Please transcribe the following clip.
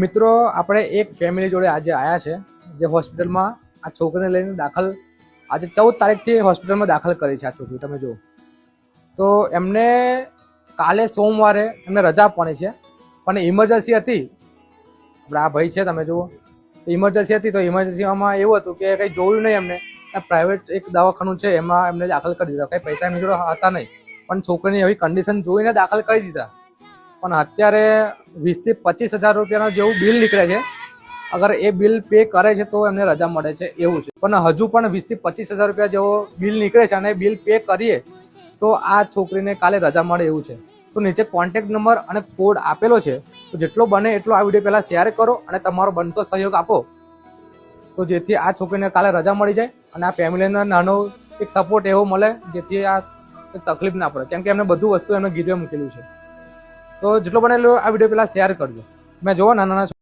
મિત્રો આપણે એક ફેમિલી જોડે આજે આવ્યા છે જે હોસ્પિટલમાં આ છોકરીને લઈને દાખલ આજે 14 તારીખથી હોસ્પિટલમાં દાખલ કરી છે આ છોકરી. તમે જુઓ તો એમને કાલે સોમવારે એમને રજા આપવાની છે પણ ઇમરજન્સી હતી. આપણે આ ભાઈ છે તમે જુઓ ઇમરજન્સી હતી તો ઇમરજન્સીમાં એવું હતું કે કંઈ જોયું નહીં એમને. પ્રાઇવેટ એક દવાખાનું છે એમાં એમને દાખલ કરી દીધા. કંઈ પૈસા એમની જોડે હતા નહીં પણ છોકરીની એવી કન્ડિશન જોઈને દાખલ કરી દીધા. પણ અત્યારે 20 થી 25 હજાર રૂપિયાનો જેવું બિલ નીકળે છે. અગર એ બિલ પે કરે છે તો એમને રજા મળે છે એવું છે. પણ હજુ પણ 20 થી 25 હજાર રૂપિયા જેવો બિલ નીકળે છે અને બિલ પે કરીએ તો આ છોકરીને કાલે રજા મળે એવું છે. તો નીચે કોન્ટેક્ટ નંબર અને કોડ આપેલો છે. તો જેટલો બને એટલો આ વિડીયો પહેલાં શેર કરો અને તમારો બનતો સહયોગ આપો તો જેથી આ છોકરીને કાલે રજા મળી જાય અને આ ફેમિલીને નાનો એક સપોર્ટ એવો મળે જેથી આ તકલીફ ના પડે. કેમ કે એમને બધું વસ્તુ એમને ગીરવે મૂકેલું છે. તો જેટલો બને એટલો આ વિડીયો પહેલાં શેર કરજો. મેં જોવો નાના